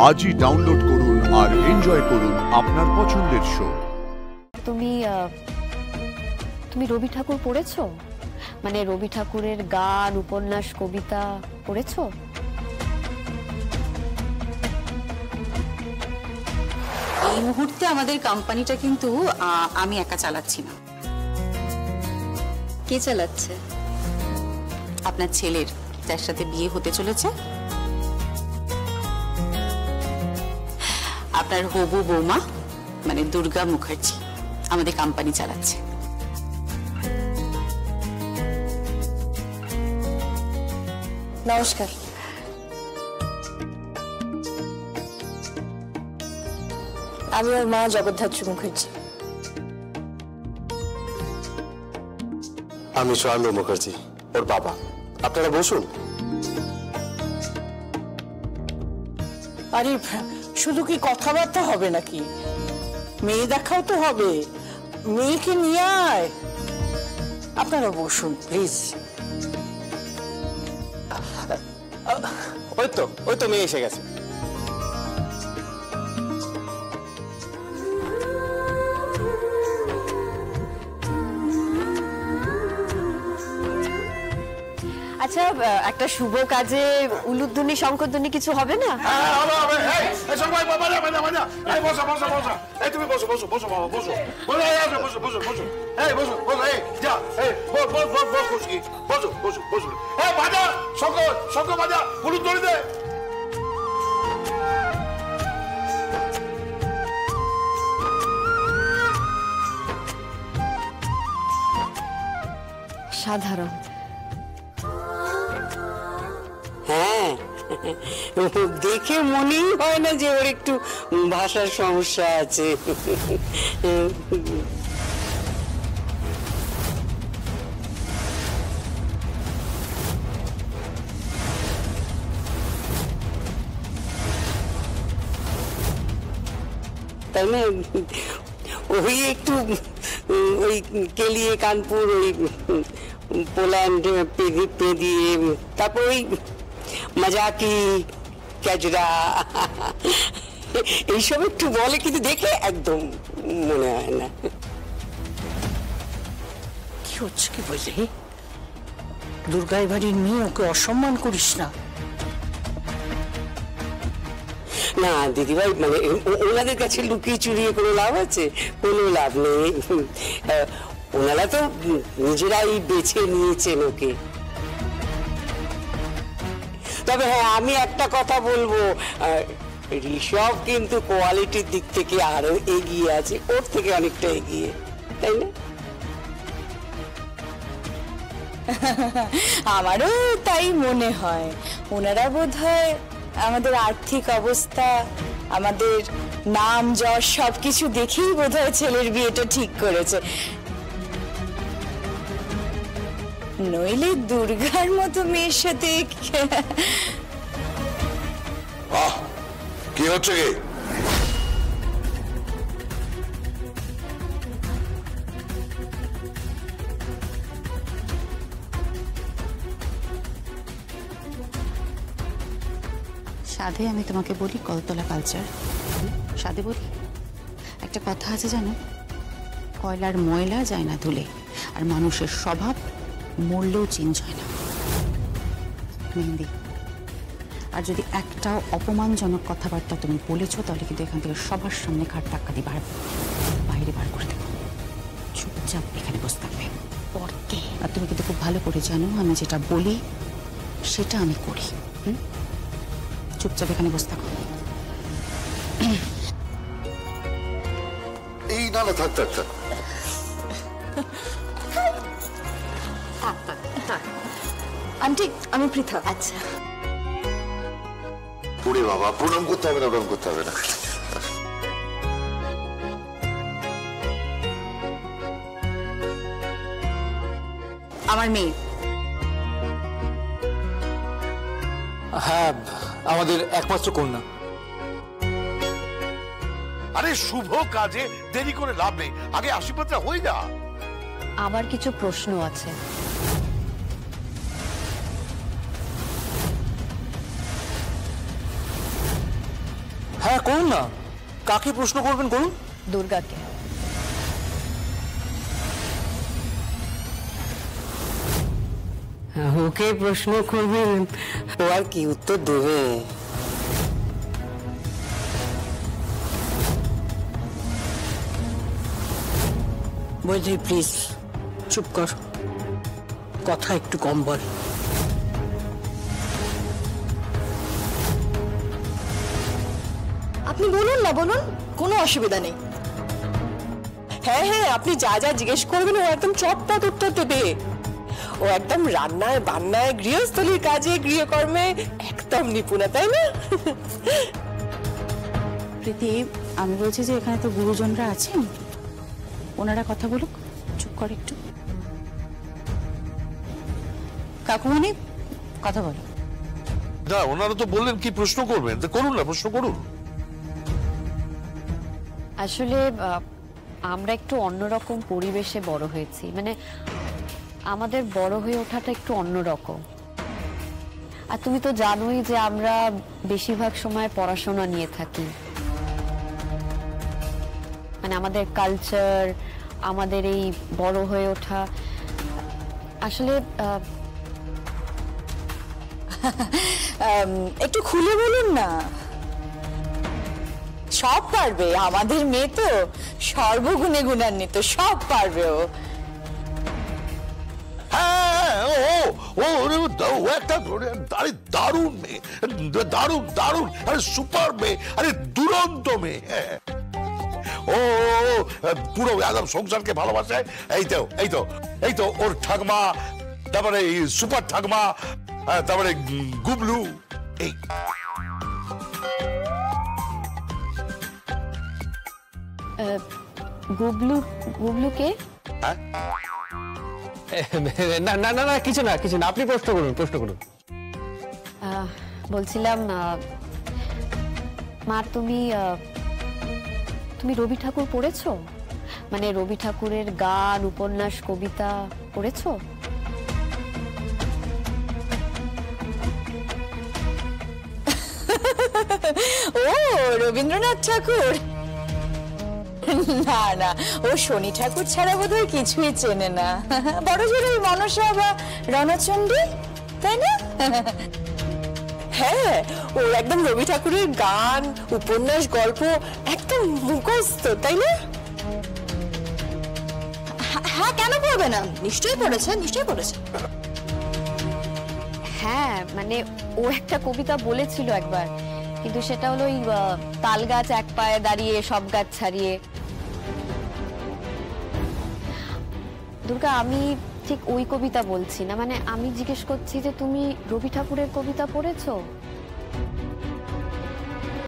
আজই ডাউনলোড করুন আর এনজয় করুন আপনার পছন্দের শো। তুমি রবি ঠাকুর পড়েছো? মানে রবি ঠাকুরের গান, উপন্যাস, কবিতা পড়েছো? এই মুহূর্তে আমাদের কোম্পানিটা কিন্তু আমি একা চালাচ্ছি না। কে চালাচ্ছে? আপনার ছেলের, যার সাথে বিয়ে হতে চলেছে, আপনার হবু বৌমা মানে দুর্গা মুখার্জি আমাদের কোম্পানি চালাচ্ছে। নমস্কার। আমি ওর মা জগদ্ধাত্রী মুখার্জি। আমি স্বয়ম্ভু মুখার্জি, ওর বাবা। আপনারা বসুন। আরে শুধু কি কথাবার্তা হবে নাকি? মেয়ে দেখাও তো হবে, মেয়েকে নিয়ে আয়। আপনারা বসুন প্লিজ। ওই তো মেয়ে এসে গেছে। আচ্ছা, একটা শুভ কাজে উলুধ্বনি, শঙ্খধ্বনি কিছু হবে না? সাধারণ। হ্যাঁ, দেখে মনেই হয় না যে ওর একটু ভাষার সমস্যা আছে। তাই না? ওই একটু ওই কেলিয়ে কানপুর, ওই পোল্যান্ড পেদিয়ে, তারপর ওই মজাকি ক্যাজরা এইসব একটু বলে, কিন্তু দেখে একদম মনে হয় না। কি হচ্ছে কি বললি? দুর্গাই বাড়ির মেয়ে, ওকে অসম্মান করিস না। না দিদিভাই, মানে ওনাদের কাছে লুকিয়ে চুরিয়ে কোনো লাভ আছে? কোনো লাভ নেই। ওনারা তো নিজেরাই বেছে নিয়েছেন ওকে। তবে হ্যাঁ, আমি একটা কথা বলবো, ঋষভ কিন্তু কোয়ালিটির দিক থেকে আরো এগিয়ে আছে, ওর থেকে অনেকটা এগিয়ে, তাই না? আমারও তাই মনে হয়। ওনারা বোধহয় আমাদের আর্থিক অবস্থা, আমাদের নাম যশ সবকিছু দেখেই বোধহয় ছেলের বিয়েটা ঠিক করেছে। নইলে দুর্গার মতো মেয়ের সাথে কি হচ্ছে কি? সাধে আমি তোমাকে বলি কলতলা কালচার, সাধে বলি একটা কথা আছে জানো, কয়লার ময়লা যায় না ধুলে, আর মানুষের স্বভাব মরলেও চেঞ্জ হয় না। মেহেন্দি, আর যদি একটাও অপমানজনক কথাবার্তা তুমি বলেছো, তাহলে কিন্তু এখান থেকে সবার সামনে ঘাট ধাক্কা দিয়ে বাইরে বার করে দেবো। চুপচাপ এখানে বসে থাকবে। আর তুমি কিন্তু খুব ভালো করে জানো আমি যেটা বলি সেটা আমি করি। চুপচাপ এখানে বসে থাকো। এই না না, থাক থাক থাক। আন্টি, আমি পৃথা। আচ্ছা, পুরে বাবা, প্রণাম করতে হবে না, প্রণাম করতে হবে না। আমার মেয়ে। হ্যাঁ, আমাদের একমাত্র কন্যা। আরে শুভ কাজে দেরি করে লাভ নেই, আগে আশীর্বাদটা হয়ে যা। আমার কিছু প্রশ্ন আছে। হ্যাঁ করুন না, কাকে প্রশ্ন করবেন করুন। দুর্গাকে। ওকে প্রশ্ন করবেন, ও আর কি উত্তর দেবে? বলছি প্লিজ চুপ কর, কথা একটু কম বল। আপনি বলুন না, বলুন, কোনো অসুবিধা নেই। হ্যাঁ হ্যাঁ, আপনি যা যা জিজ্ঞেস করবেন ও একদম চটপট উত্তর দেবে। ও একদম রান্নায় বান্নায় গৃহস্থলীর কাজে গৃহকর্মে একদম নিপুণা, তাই না? প্রীতি, আমি বলছি যে এখানে তো গুরুজনরা আছেন, ওনারা কথা বলুক, চুপ কর একটু। কাকুমণি কথা বলো। না, ওনারা তো বললেন কি প্রশ্ন করবেন, তো করুন না, প্রশ্ন করুন। আসলে আমরা একটু অন্যরকম পরিবেশে বড় হয়েছি, মানে আমাদের বড় হয়ে ওঠাটা একটু অন্যরকম। আর তুমি তো জানোই যে আমরা বেশিরভাগ সময় পড়াশোনা নিয়ে থাকি, মানে আমাদের কালচার, আমাদের এই বড় হয়ে ওঠা আসলে একটু খুলে বলুন না। সব পারবে, আমাদের মেয়ে তো সর্বগুণে গুণান্বিত, সব পারবে ও। হ্যাঁ, ও একটা আরে দারুণ মেয়ে, দারুণ দারুণ, আরে সুপার মেয়ে, আরে দুরন্ত মেয়ে। ও পুরো একদম সংসারকে ভালোবাসে। এই তো ওর ঠাকমা, তারপরে সুপার ঠাকমা, তারপরে গুবলু। এই গুবলুকে না না না না, কিছু না কিছু না, আপনি প্রশ্ন করুন, প্রশ্ন করুন। বলছিলাম মা, তুমি রবি ঠাকুর পড়েছো? মানে রবি ঠাকুরের গান, উপন্যাস, কবিতা পড়েছো? ও রবীন্দ্রনাথ ঠাকুর? না না, ও শনি ঠাকুর ছাড়া বোধহয় কিছুই চেনে না। বড় জোরে মনসা বা রণচণ্ডী, তাই না? হ্যাঁ, ও একদম রবি ঠাকুরের গান, উপন্যাস, গল্প একদম মুখস্থ, তাই না? হ্যাঁ, কেন পড়বে না? নিশ্চয়ই পড়েছে, নিশ্চয়ই পড়েছে। হ্যাঁ, মানে ও একটা কবিতা বলেছিল একবার, কিন্তু সেটা হলো ওই তাল গাছ এক পায়ে দাঁড়িয়ে সব গাছ ছাড়িয়ে। দুর্গা, আমি ঠিক ওই কবিতা বলছি না, মানে আমি জিজ্ঞেস করছি যে তুমি রবি ঠাকুরের কবিতা পড়েছো?